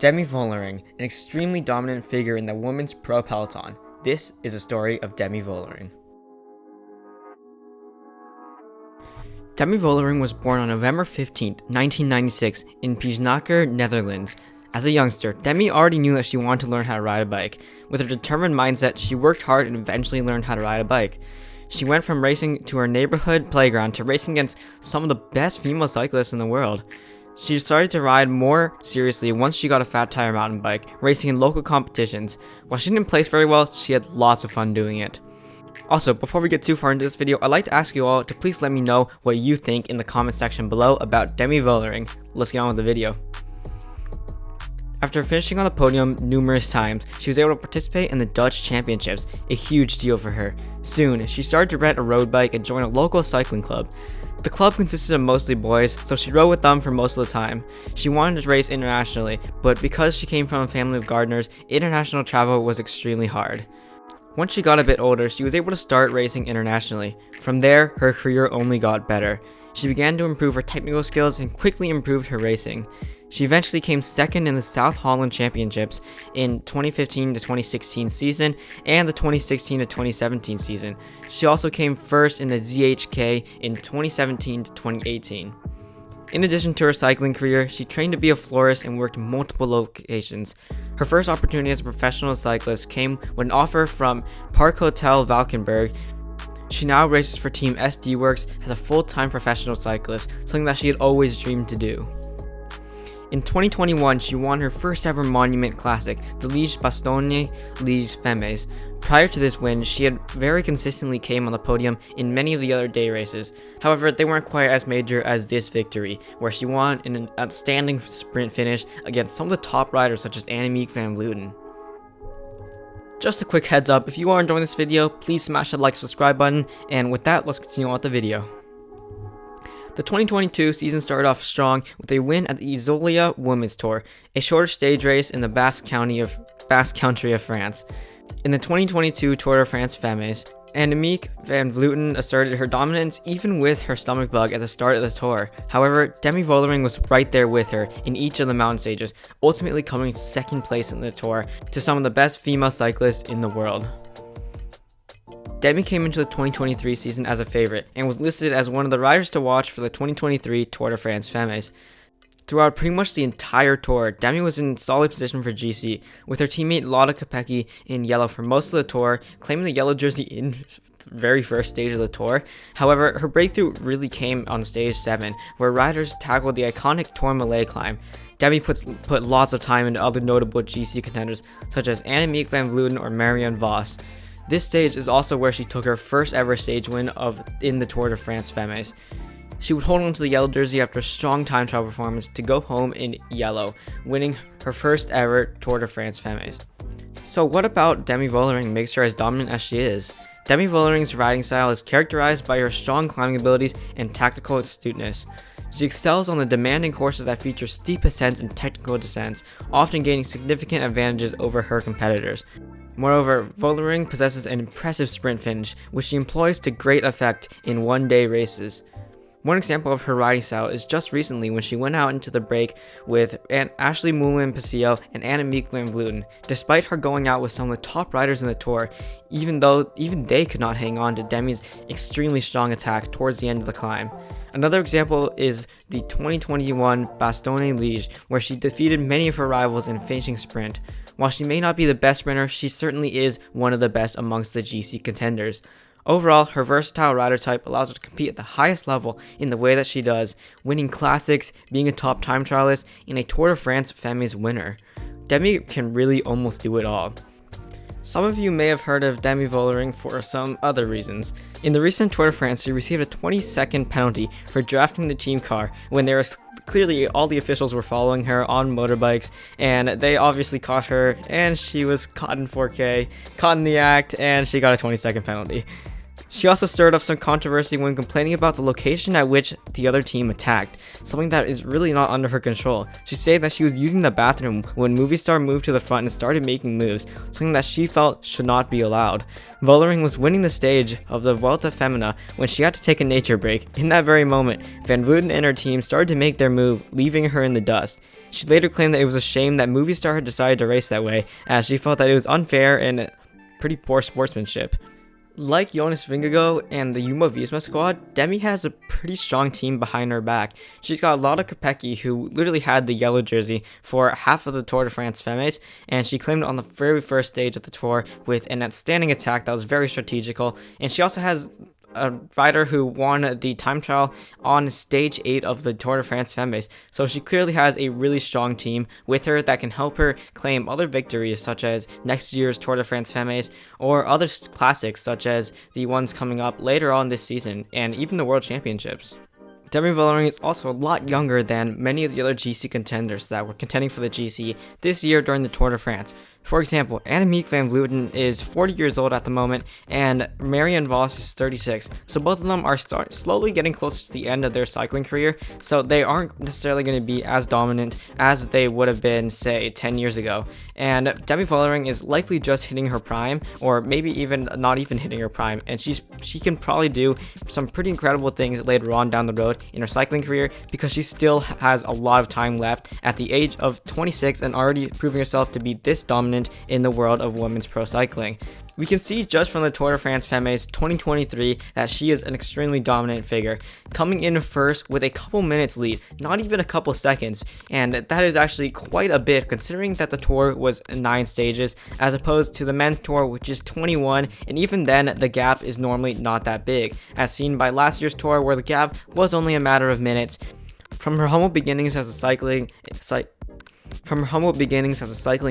Demi Vollering, an extremely dominant figure in the women's pro peloton. This is a story of Demi Vollering. Demi Vollering was born on November 15, 1996 in Pijnaker, Netherlands. As a youngster, Demi already knew that she wanted to learn how to ride a bike. With her determined mindset, she worked hard and eventually learned how to ride a bike. She went from racing to her neighborhood playground to racing against some of the best female cyclists in the world. She started to ride more seriously once she got a fat tire mountain bike, racing in local competitions. While she didn't place very well, she had lots of fun doing it. Also, before we get too far into this video, I'd like to ask you all to please let me know what you think in the comment section below about Demi Vollering. Let's get on with the video. After finishing on the podium numerous times, she was able to participate in the Dutch Championships, a huge deal for her. Soon, she started to rent a road bike and join a local cycling club. The club consisted of mostly boys, so she rode with them for most of the time. She wanted to race internationally, but because she came from a family of gardeners, international travel was extremely hard. Once she got a bit older, she was able to start racing internationally. From there, her career only got better. She began to improve her technical skills and quickly improved her racing. She eventually came second in the South Holland Championships in 2015 to 2016 season and the 2016 to 2017 season. She also came first in the ZHK in 2017 to 2018. In addition to her cycling career, she trained to be a florist and worked multiple locations. Her first opportunity as a professional cyclist came with an offer from Park Hotel Valkenburg. She now races for Team SDWORX as a full-time professional cyclist, something that she had always dreamed to do. In 2021, she won her first ever monument classic, the Liège-Bastogne-Liège Femmes. Prior to this win, she had very consistently came on the podium in many of the other day races. However, they weren't quite as major as this victory, where she won in an outstanding sprint finish against some of the top riders such as Annemiek van Vleuten. Just a quick heads up, if you are enjoying this video, please smash that like subscribe button, and with that, let's continue on with the video. The 2022 season started off strong with a win at the Isolia Women's Tour, a shorter stage race in the Basque Country of France. In the 2022 Tour De France Femmes, Annemiek van Vleuten asserted her dominance even with her stomach bug at the start of the tour. However, Demi Vollering was right there with her in each of the mountain stages, ultimately coming second place in the tour to some of the best female cyclists in the world. Demi came into the 2023 season as a favorite and was listed as one of the riders to watch for the 2023 Tour De France Femmes. Throughout pretty much the entire tour, Demi was in solid position for GC, with her teammate Lotte Kopecky in yellow for most of the tour, claiming the yellow jersey in the very first stage of the tour. However, her breakthrough really came on stage 7, where riders tackled the iconic Tourmalet climb. Demi put lots of time into other notable GC contenders, such as Annemiek van Vleuten or Marianne Vos. This stage is also where she took her first ever stage win in the Tour de France Femmes. She would hold on to the yellow jersey after a strong time trial performance to go home in yellow, winning her first ever Tour de France Femmes. So what about Demi Vollering makes her as dominant as she is? Demi Vollering's riding style is characterized by her strong climbing abilities and tactical astuteness. She excels on the demanding courses that feature steep ascents and technical descents, often gaining significant advantages over her competitors. Moreover, Vollering possesses an impressive sprint finish, which she employs to great effect in one-day races. One example of her riding style is just recently when she went out into the break with Ashley Moulin-Pasio and Annemiek van Vleuten. Despite her going out with some of the top riders in the tour, even they could not hang on to Demi's extremely strong attack towards the end of the climb. Another example is the 2021 Bastogne-Liège, where she defeated many of her rivals in finishing sprint. While she may not be the best sprinter, she certainly is one of the best amongst the GC contenders. Overall, her versatile rider type allows her to compete at the highest level in the way that she does, winning classics, being a top time trialist, and a Tour de France Femmes winner. Demi can really almost do it all. Some of you may have heard of Demi Vollering for some other reasons. In the recent Tour de France, she received a 20-second penalty for drafting the team car when there was clearly all the officials were following her on motorbikes, and they obviously caught her, and she was caught in 4K, caught in the act, and she got a 20-second penalty. She also stirred up some controversy when complaining about the location at which the other team attacked, something that is really not under her control. She said that she was using the bathroom when Movistar moved to the front and started making moves, something that she felt should not be allowed. Vollering was winning the stage of the Vuelta Femina when she had to take a nature break. In that very moment, Van Vleuten and her team started to make their move, leaving her in the dust. She later claimed that it was a shame that movie star had decided to race that way, as she felt that it was unfair and pretty poor sportsmanship. Like Jonas Vingegaard and the Jumbo-Visma squad, Demi has a pretty strong team behind her back. She's got Lotte Kopecky, who literally had the yellow jersey for half of the Tour de France Femmes, and she claimed it on the very first stage of the tour with an outstanding attack that was very strategical. And she also has a rider who won the time trial on stage 8 of the Tour de France Femmes. So she clearly has a really strong team with her that can help her claim other victories, such as next year's Tour de France Femmes or other classics such as the ones coming up later on this season and even the World Championships. Demi Vollering is also a lot younger than many of the other GC contenders that were contending for the GC this year during the Tour de France. For example, Annemiek van Vleuten is 40 years old at the moment, and Marianne Vos is 36. So both of them are slowly getting closer to the end of their cycling career, so they aren't necessarily going to be as dominant as they would have been, say, 10 years ago. And Demi Vollering is likely just hitting her prime, or maybe even not even hitting her prime, and she can probably do some pretty incredible things later on down the road in her cycling career, because she still has a lot of time left at the age of 26 and already proving herself to be this dominant in the world of women's pro cycling. We can see just from the Tour de France Femmes 2023 that she is an extremely dominant figure, coming in first with a couple minutes lead, not even a couple seconds, and that is actually quite a bit considering that the tour was 9 stages as opposed to the men's tour, which is 21, and even then the gap is normally not that big, as seen by last year's tour where the gap was only a matter of minutes. From her humble beginnings as a cycling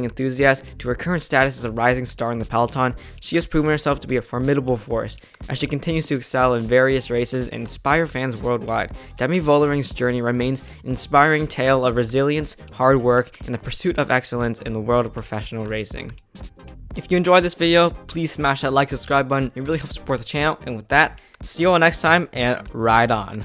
enthusiast to her current status as a rising star in the peloton, she has proven herself to be a formidable force. As she continues to excel in various races and inspire fans worldwide, Demi Vollering's journey remains an inspiring tale of resilience, hard work, and the pursuit of excellence in the world of professional racing. If you enjoyed this video, please smash that like, subscribe button. It really helps support the channel. And with that, see you all next time and ride on.